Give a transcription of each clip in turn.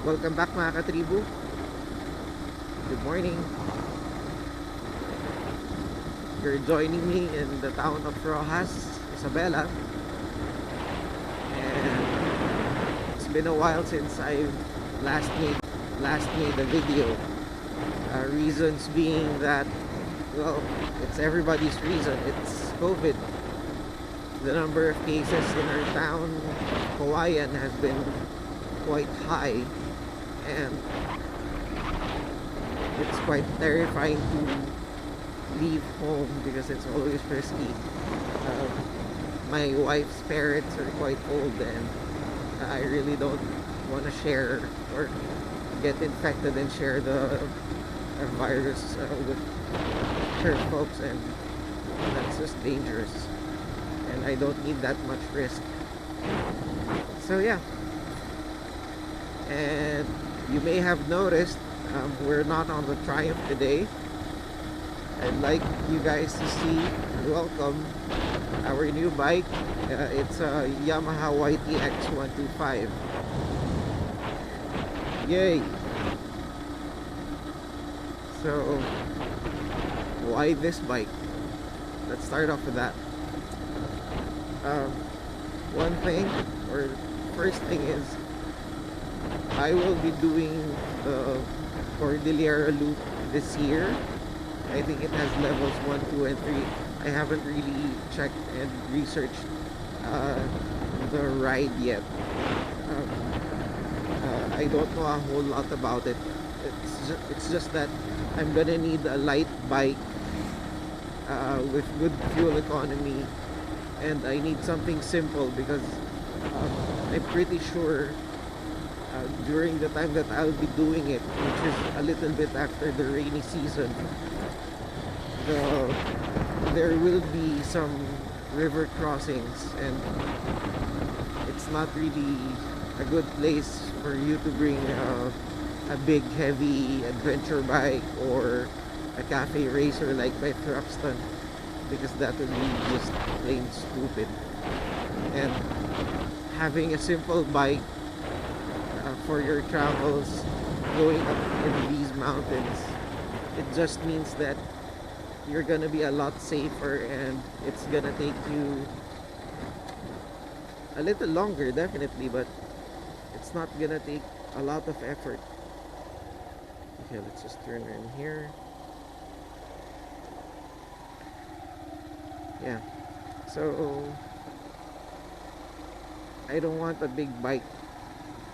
Welcome back mga Ka-Tribu. Good morning. You're joining me in the town of Rojas, Isabela. And it's been a while since I last made a video. Reasons being that, well, it's everybody's reason. It's COVID. The number of cases in our town, Hawaiian, has been quite high, and it's quite terrifying to leave home because it's always risky. My wife's parents are quite old, and I really don't want to share or get infected and share the virus with her folks, and that's just dangerous, and I don't need that much risk. So yeah. And you may have noticed we're not on the Triumph today. I'd like you guys to see, welcome, our new bike. It's a Yamaha YTX 125. Yay! So, why this bike? Let's start off with that. One thing, or first thing is, I will be doing the Cordillera loop this year. I think it has levels 1, 2, and 3. I haven't really checked and researched the ride yet. I don't know a whole lot about it. It's just that I'm gonna need a light bike with good fuel economy, and I need something simple because I'm pretty sure during the time that I'll be doing it, which is a little bit after the rainy season, there will be some river crossings, and it's not really a good place for you to bring a big heavy adventure bike or a cafe racer like my Thruxton, because that would be just plain stupid. And having a simple bike for your travels going up in these mountains, it just means that you're gonna be a lot safer, and it's gonna take you a little longer, definitely, but it's not gonna take a lot of effort. Okay, let's just turn in here. Yeah, so I don't want a big bike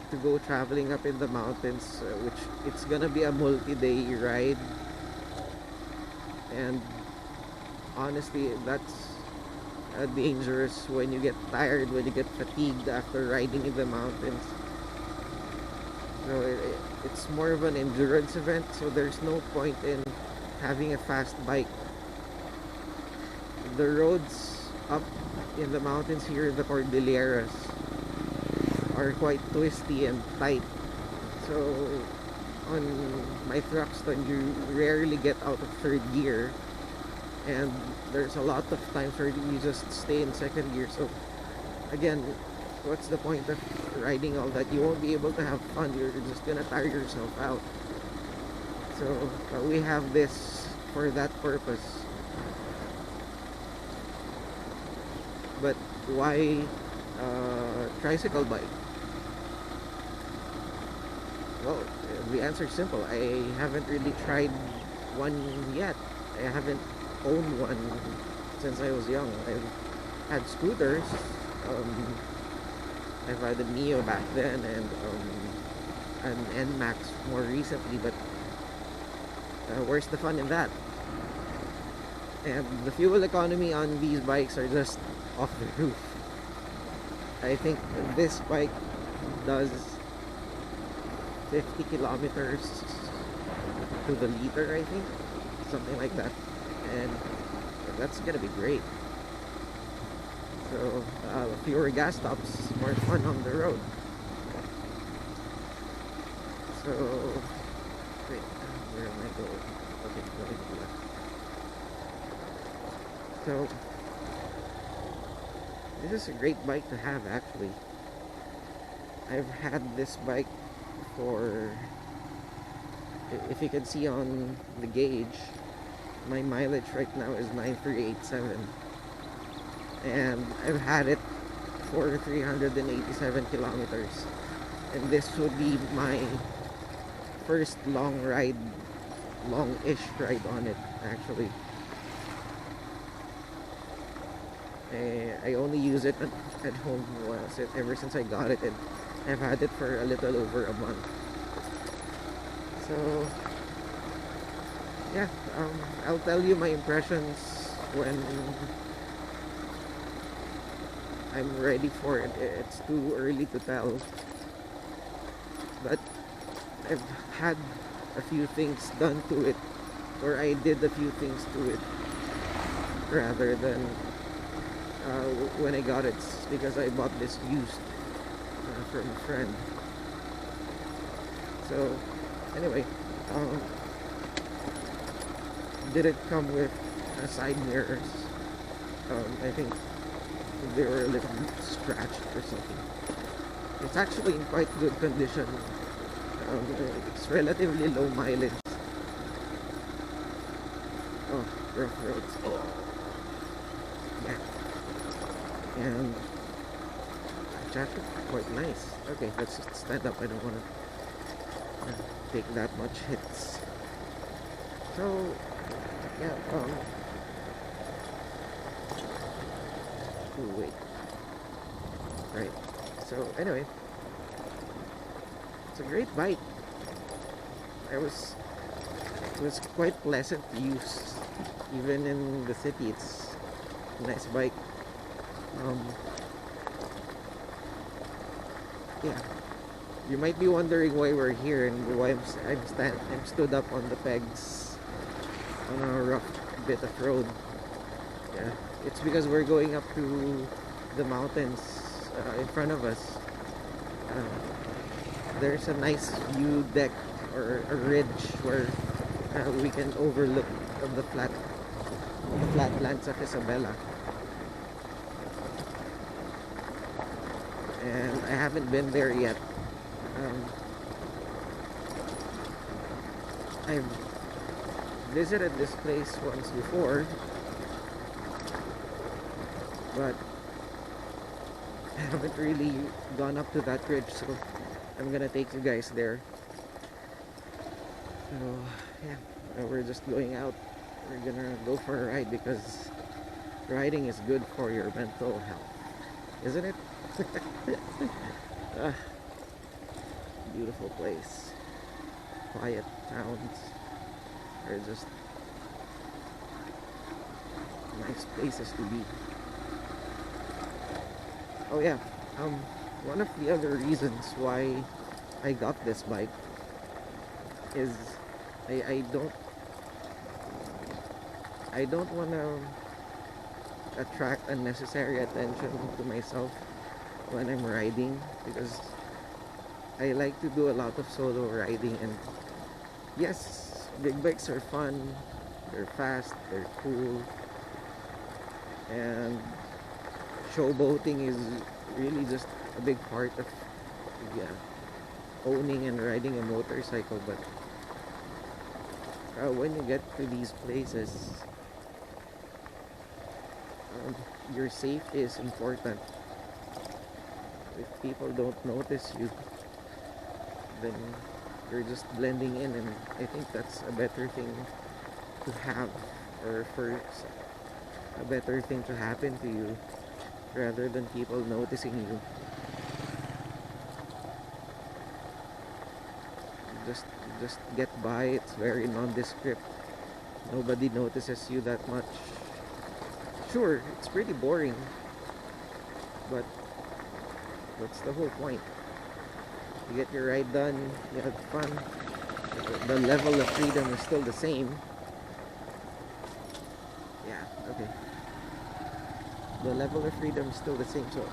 to go traveling up in the mountains, which it's gonna be a multi-day ride, and honestly that's dangerous when you get tired, when you get fatigued after riding in the mountains. So it's more of an endurance event, so there's no point in having a fast bike. The roads up in the mountains here in the Cordilleras are quite twisty and tight, so on my Thruxton you rarely get out of third gear, and there's a lot of times where you just stay in second gear. So again, what's the point of riding all that? You won't be able to have fun. You're just gonna tire yourself out. So we have this for that purpose. But why tricycle bike? Well, the answer is simple. I haven't really tried one yet. I haven't owned one since I was young. I've had scooters. I've had a Mio back then, and an NMAX more recently, but where's the fun in that? And the fuel economy on these bikes are just off the roof. I think this bike does 50 kilometers to the liter, I think, something like that, and that's gonna be great. So fewer gas stops, more fun on the road. So wait, where am I going? Okay, going left. So this is a great bike to have, actually. I've had this bike for, if you can see on the gauge, my mileage right now is 9387, and I've had it for 387 kilometers, and this would be my first long-ish ride on it, actually. I only use it at home ever since I got it, and I've had it for a little over a month. So yeah, I'll tell you my impressions when I'm ready for it. It's too early to tell, but I've had a few things done to it, or I did a few things to it rather than when I got it, because I bought this used from a friend. So anyway, did it come with side mirrors? I think they were a little scratched or something. It's actually in quite good condition. It's relatively low mileage. Oh, rough roads. Yeah. And traffic quite nice. Okay, let's just stand up. I don't want to take that much hits. So yeah, ooh, wait. Right. So anyway, it's a great bike. It was quite pleasant to use, even in the city. It's a nice bike. Yeah, you might be wondering why we're here and why I'm stood up on the pegs on a rough bit of road. Yeah, it's because we're going up to the mountains in front of us. There's a nice view deck or a ridge where we can overlook the flatlands of Isabela. And I haven't been there yet. I've visited this place once before, but I haven't really gone up to that ridge, so I'm gonna take you guys there. So yeah, we're just going out. We're gonna go for a ride because riding is good for your mental health, isn't it? Beautiful place. Quiet towns are just nice places to be. Oh yeah, one of the other reasons why I got this bike is I don't want to attract unnecessary attention to myself when I'm riding, because I like to do a lot of solo riding. And yes, big bikes are fun, they're fast, they're cool, and showboating is really just a big part of owning and riding a motorcycle. But when you get to these places, your safety is important. If people don't notice you, then you're just blending in, and I think that's a better thing to have, or for a better thing to happen to you, rather than people noticing you. Just get by. It's very nondescript. Nobody notices you that much. Sure, it's pretty boring, but what's the whole point? You get your ride done, you have fun, the level of freedom is still the same. Yeah, okay. The level of freedom is still the same, so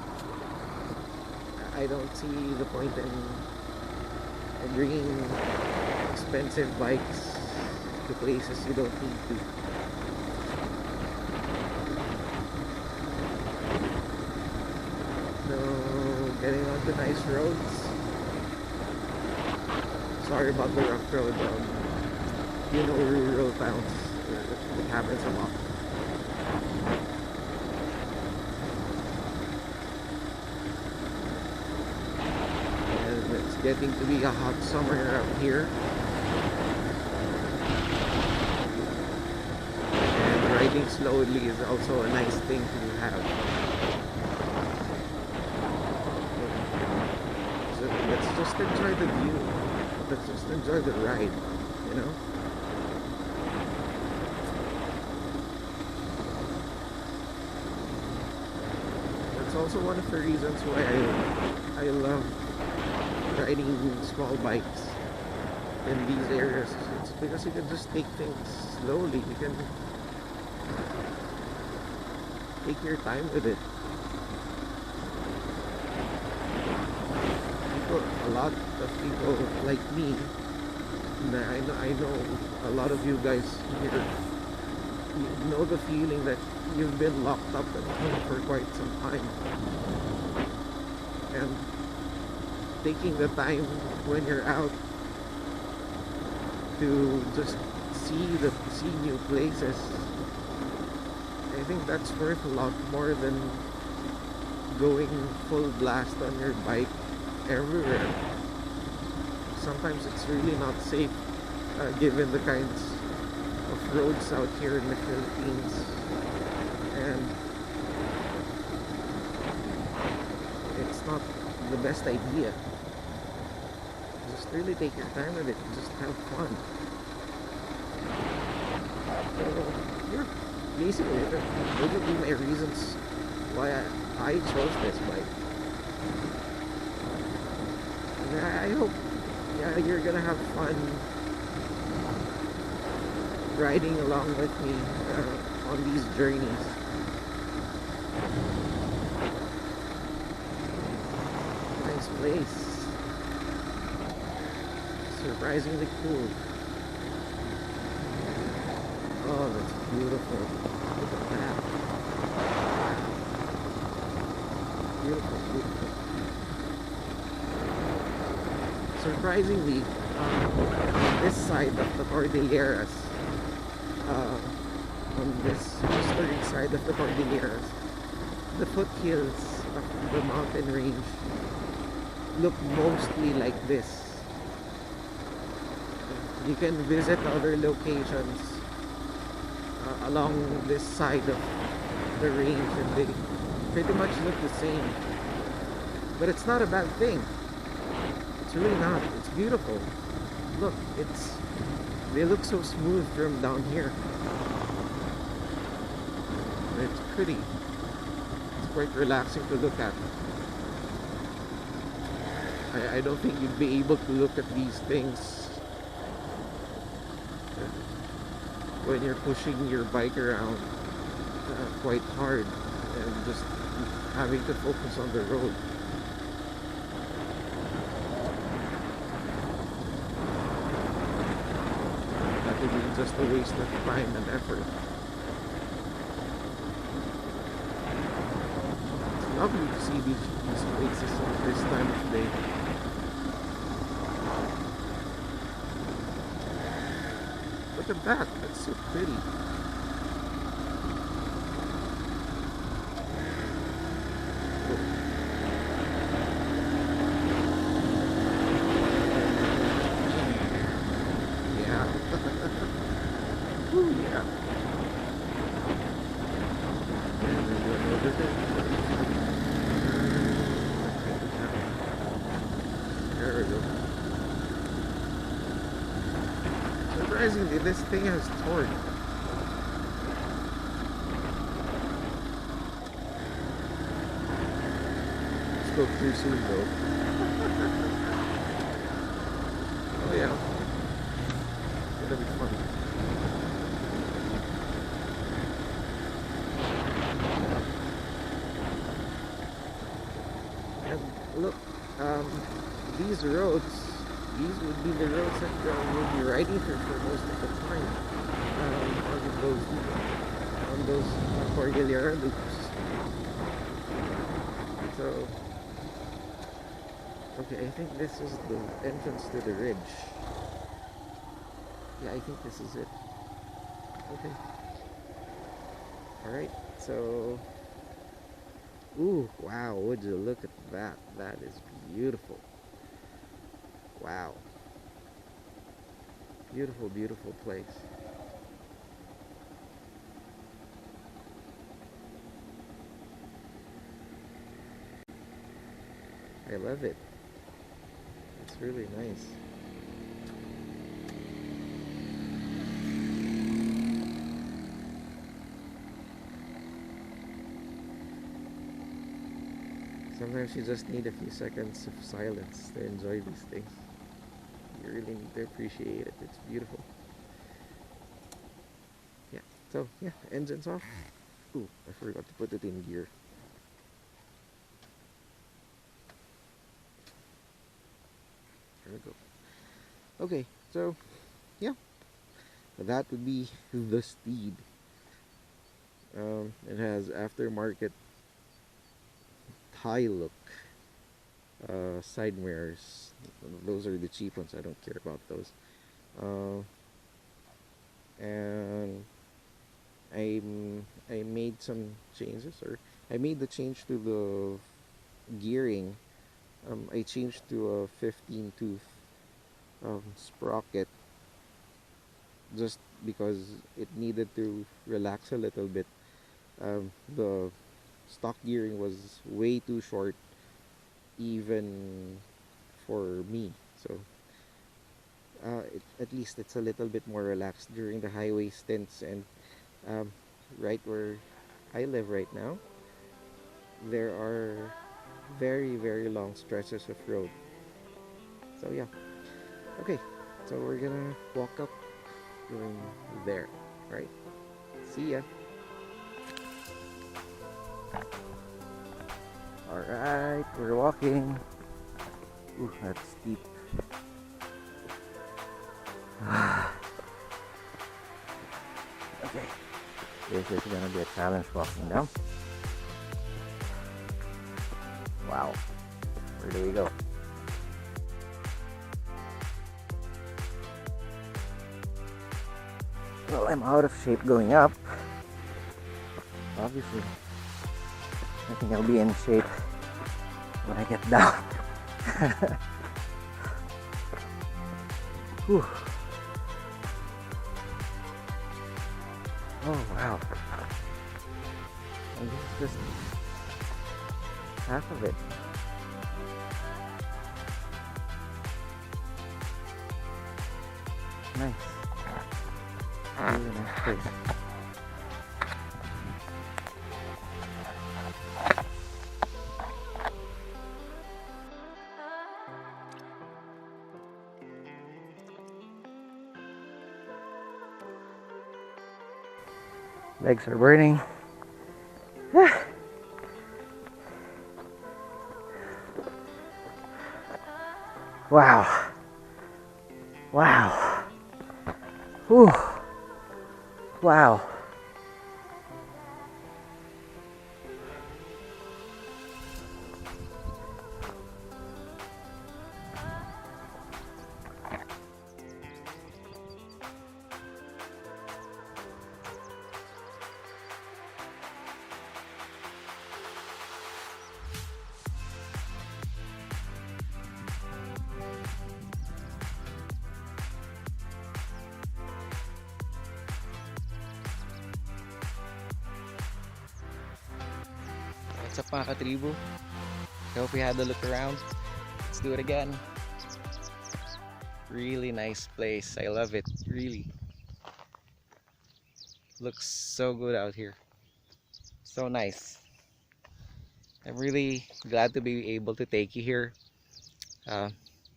I don't see the point in bringing expensive bikes to places you don't need to. So, getting onto nice roads. Sorry about the rough road. You know, rural towns, it happens a lot. And it's getting to be a hot summer out here. And riding slowly is also a nice thing to have. So let's just enjoy the view. Let's just enjoy the ride, you know? That's also one of the reasons why I love riding small bikes in these areas. It's because you can just take things slowly. You can take your time with it. A lot of people like me, I know a lot of you guys here, you know the feeling that you've been locked up at home for quite some time, and taking the time when you're out to just see new places, I think that's worth a lot more than going full blast on your bike everywhere. Sometimes it's really not safe, given the kinds of roads out here in the Philippines, and it's not the best idea. Just really take your time with it, just have fun. So, yeah, basically those would be my reasons why I chose this bike. I hope, yeah, you're gonna have fun riding along with me on these journeys. Nice place. Surprisingly cool. Oh, that's beautiful. Look at that. Beautiful, beautiful. Surprisingly, on this side of the Cordilleras, on this eastern side of the Cordilleras, the foothills of the mountain range look mostly like this. You can visit other locations along this side of the range, and they pretty much look the same. But it's not a bad thing. It's really not. It's beautiful. Look, they look so smooth from down here. It's pretty. It's quite relaxing to look at. I don't think you'd be able to look at these things when you're pushing your bike around quite hard and just having to focus on the road. That would be just a waste of time and effort. It's lovely to see these places at this time of day. Look at that, that's so pretty. Yeah. Ooh, yeah. And then do another thing. There we go. Surprisingly, this thing has torque. Spoke too soon though. Oh yeah. It's gonna be fun. And look, these roads, these would be the roads that we'll be riding through for most of the time on those Cordillera loops. So Okay, I think this is the entrance to the ridge. Yeah, I think this is it. Okay. Alright, so... Ooh, wow, would you look at that? That is beautiful. Wow. Beautiful, beautiful place. I love it. It's really nice. Sometimes you just need a few seconds of silence to enjoy these things. You really need to appreciate it. It's beautiful. Yeah. So, yeah, engine's off. Ooh, I forgot to put it in gear. There we go. Okay, so, yeah. That would be the Steed. It has aftermarket Thai look side mirrors. Those are the cheap ones. I don't care about those. Uh, and I made some changes, or I made the change to the gearing. I changed to a 15 tooth sprocket just because it needed to relax a little bit. The stock gearing was way too short even for me, so at least it's a little bit more relaxed during the highway stints. And um, right where I live right now, there are very, very long stretches of road. So yeah, okay, so we're gonna walk up going there, right? See ya. Alright, we're walking. Ooh, that's steep. Okay, this is gonna be a challenge walking down. Wow, where do we go? Well, I'm out of shape going up. Obviously, I think I'll be in shape when I get down. Whew. Oh wow. And this is just half of it. Nice. Really nice place. Legs are burning. Wow. Wow. Whew. Wow. What's up mga Ka-Tribu? I hope you had a look around. Let's do it again. Really nice place. I love it. Really. Looks so good out here. So nice. I'm really glad to be able to take you here. Uh,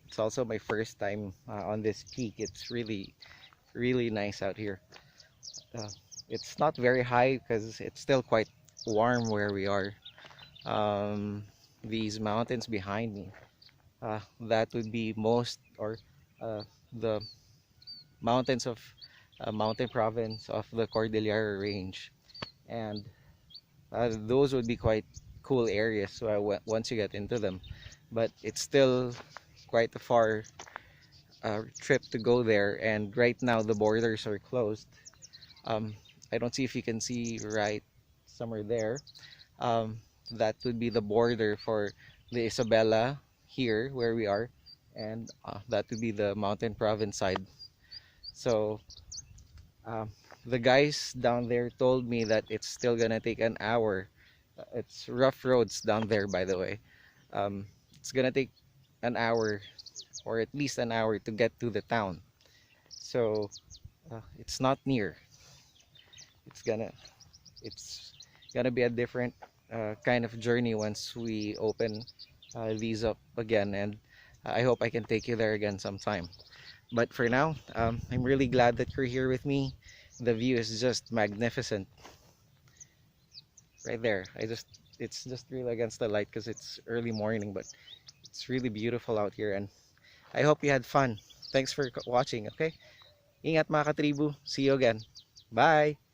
it's also my first time on this peak. It's really, really nice out here. Uh, it's not very high because it's still quite warm where we are. These mountains behind me, that would be most, or the mountains of mountain province of the Cordillera Range, and those would be quite cool areas once you get into them. but it's still quite a far trip to go there, and right now the borders are closed. um, I don't see if you can see right somewhere there. That would be the border for the Isabela here where we are, and that would be the Mountain Province side. So um, the guys down there told me that it's still gonna take an hour. It's rough roads down there, by the way. It's gonna take an hour or at least an hour to get to the town. So it's not near. It's gonna it's gonna be a different kind of journey once we open these up again, and I hope I can take you there again sometime. But for now, I'm really glad that you're here with me. The view is just magnificent right there. It's just really against the light because it's early morning, but it's really beautiful out here, and I hope you had fun. Thanks for watching, okay? Ingat mga katribu. See you again. Bye!